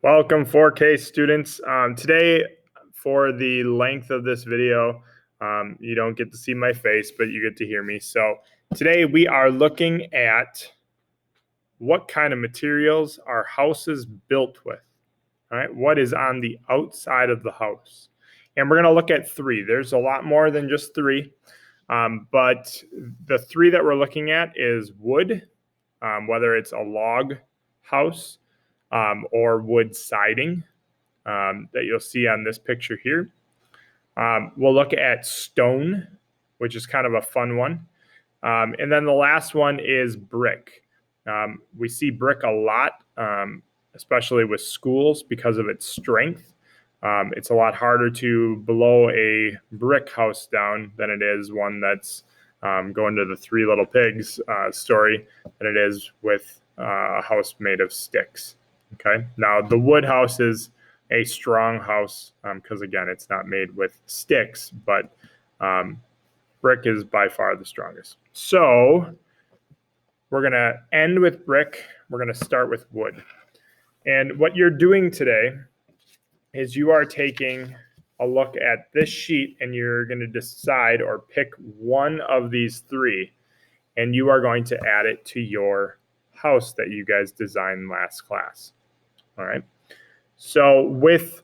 Welcome 4K students. Today, for the length of this video, you don't get to see my face, but you get to hear me. So today we are looking at what kind of materials our house is built with. All right, what is on the outside of the house? And we're going to look at three. There's a lot more than just three, but the three that we're looking at is wood, whether it's a log house, or wood siding that you'll see on this picture here. We'll look at stone, which is kind of a fun one. And then the last one is brick. We see brick a lot, especially with schools because of its strength. It's a lot harder to blow a brick house down than it is one that's going to the Three Little Pigs story than it is with a house made of sticks. Okay. Now the wood house is a strong house because again, it's not made with sticks, but brick is by far the strongest. So we're going to end with brick. We're going to start with wood. And what you're doing today is you are taking a look at this sheet and you're going to decide or pick one of these three, and you are going to add it to your house that you guys designed last class. All right. So with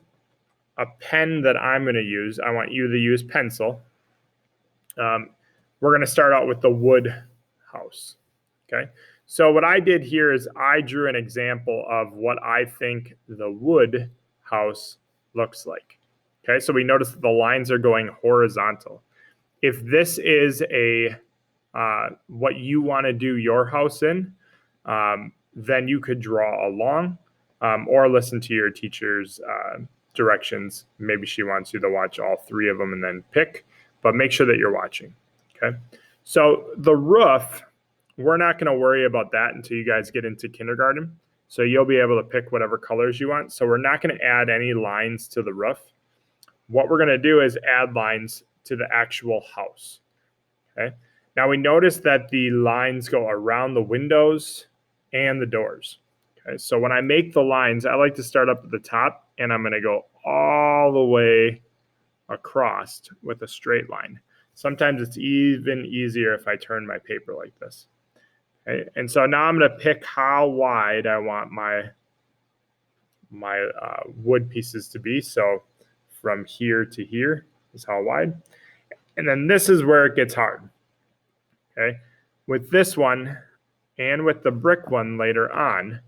a pen that I'm going to use, I want you to use pencil. We're going to start out with the wood house. Okay. So what I did here is I drew an example of what I think the wood house looks like. Okay. So we notice that the lines are going horizontal. If this is a what you want to do your house in, then you could draw along. Or listen to your teacher's directions. Maybe she wants you to watch all three of them and then pick, but make sure that you're watching, okay? So the roof, we're not gonna worry about that until you guys get into kindergarten. So you'll be able to pick whatever colors you want. So we're not gonna add any lines to the roof. What we're gonna do is add lines to the actual house, okay? Now we notice that the lines go around the windows and the doors. Okay, so when I make the lines, I like to start up at the top and I'm going to go all the way across with a straight line. Sometimes it's even easier if I turn my paper like this. Okay, and so now I'm going to pick how wide I want my wood pieces to be. So from here to here is how wide. And then this is where it gets hard. Okay, with this one and with the brick one later on,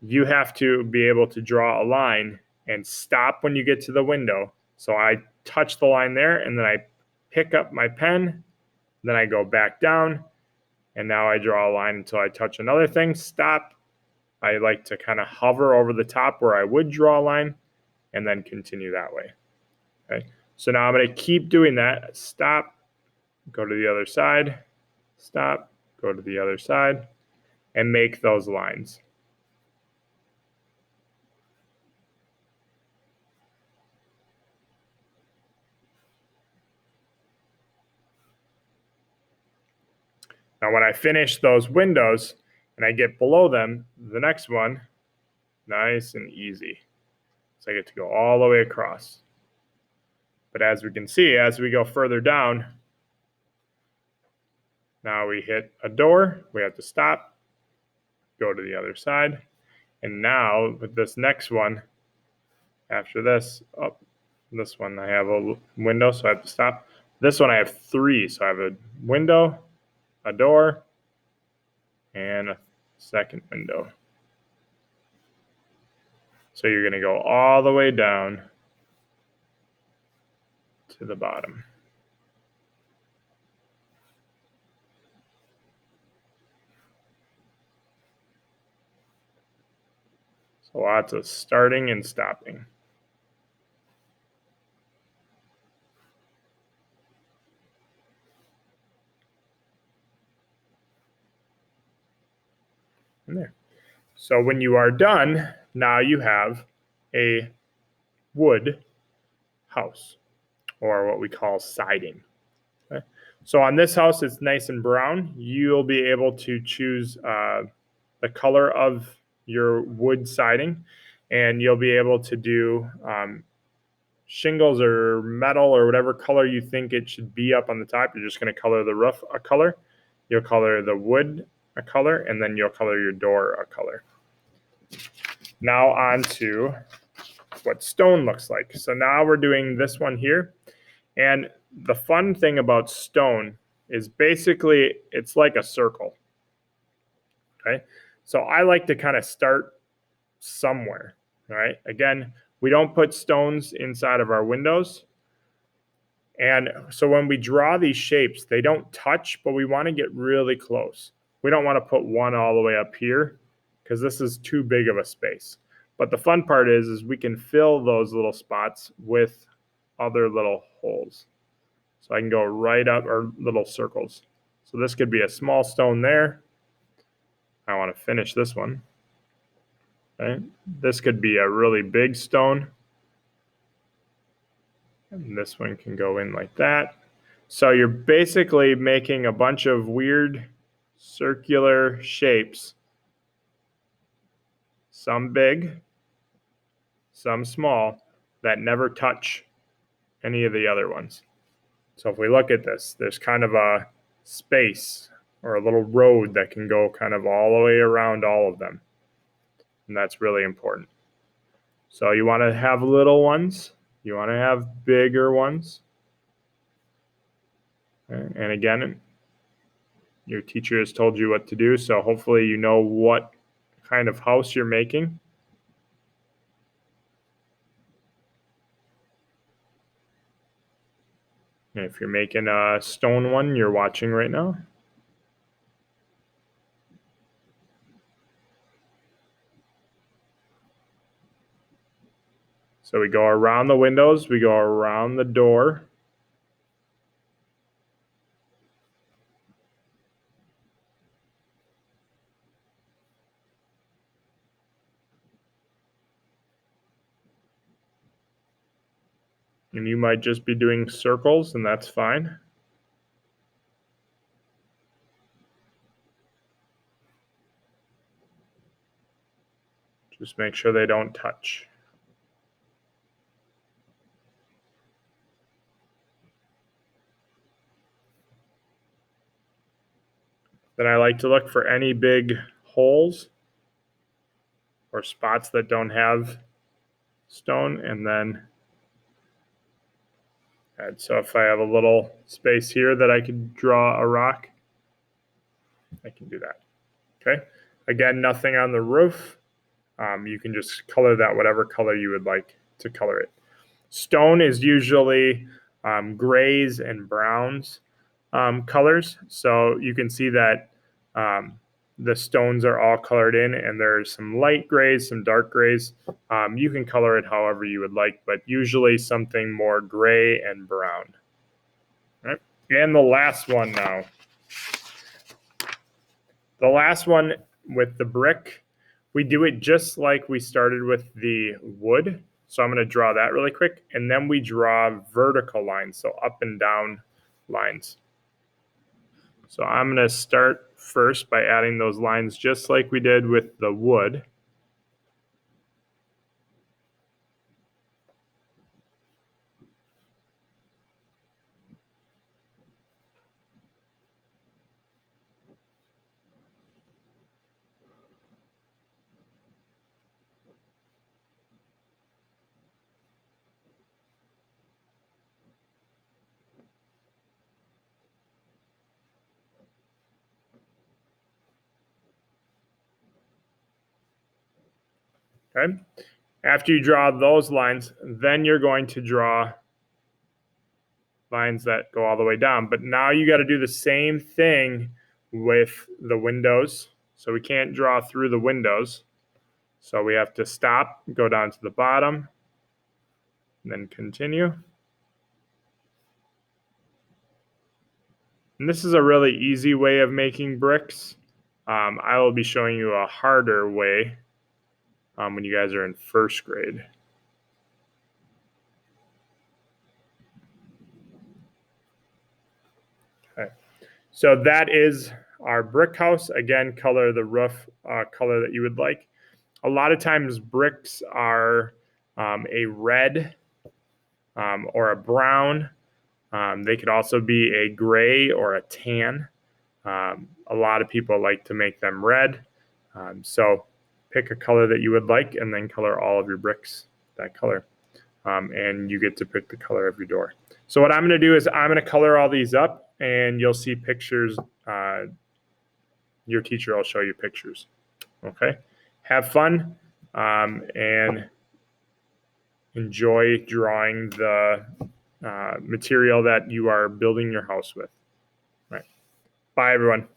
you have to be able to draw a line and stop when you get to the window. So I touch the line there and then I pick up my pen, then I go back down, and now I draw a line until I touch another thing, stop. I like to kind of hover over the top where I would draw a line and then continue that way. Okay. So now I'm going to keep doing that. Stop, go to the other side, stop, go to the other side, and make those lines. Now, when I finish those windows and I get below them, the next one, nice and easy. So I get to go all the way across. But as we can see, as we go further down, now we hit a door, we have to stop, go to the other side. And now with this next one, after this, this one I have a window, so I have to stop. This one I have three, so I have a window, a door, and a second window. So you're going to go all the way down to the bottom. So lots of starting and stopping. And there. So when you are done, now you have a wood house, or what we call siding. Okay? So on this house, it's nice and brown. You'll be able to choose the color of your wood siding. and you'll be able to do shingles or metal or whatever color you think it should be up on the top. You're just going to color the roof a color. You'll color the wood a color, and then you'll color your door a color. Now on to what stone looks like. So now we're doing this one here. And the fun thing about stone is basically it's like a circle. Okay. So I like to kind of start somewhere. All right. Again, we don't put stones inside of our windows. And so when we draw these shapes, they don't touch, but we want to get really close. We don't want to put one all the way up here because this is too big of a space. But the fun part is we can fill those little spots with other little holes. So I can go right up, or little circles. So this could be a small stone there. I want to finish this one. Okay. This could be a really big stone. And this one can go in like that. So you're basically making a bunch of weird circular shapes. Some big, some small, that never touch any of the other ones. So if we look at this, there's kind of a space or a little road that can go kind of all the way around all of them. And that's really important. So you want to have little ones. You want to have bigger ones. And again, your teacher has told you what to do, so hopefully you know what kind of house you're making. And if you're making a stone one, you're watching right now. So we go around the windows, we go around the door. And you might just be doing circles, and that's fine. Just make sure they don't touch. Then I like to look for any big holes or spots that don't have stone, and then add. So if I have a little space here that I could draw a rock, I can do that. Okay. Again, nothing on the roof. You can just color that whatever color you would like to color it. Stone is usually grays and browns colors. So you can see that the stones are all colored in, and there's some light grays, some dark grays. You can color it however you would like, but usually something more gray and brown. All right. And the last one now. The last one with the brick, we do it just like we started with the wood. So I'm going to draw that really quick, and then we draw vertical lines, so up and down lines. So I'm going to start first by adding those lines just like we did with the wood. Okay. After you draw those lines, then you're going to draw lines that go all the way down. But now you got to do the same thing with the windows. So we can't draw through the windows. So we have to stop, go down to the bottom, and then continue. And this is a really easy way of making bricks. I will be showing you a harder way when you guys are in first grade. Okay. So that is our brick house. Again, color the roof color that you would like. A lot of times bricks are a red or a brown. They could also be a gray or a tan. A lot of people like to make them red. So pick a color that you would like and then color all of your bricks that color. And you get to pick the color of your door. So what I'm going to do is I'm going to color all these up and you'll see pictures. Your teacher will show you pictures. Okay. Have fun and enjoy drawing the material that you are building your house with. All right. Bye, everyone.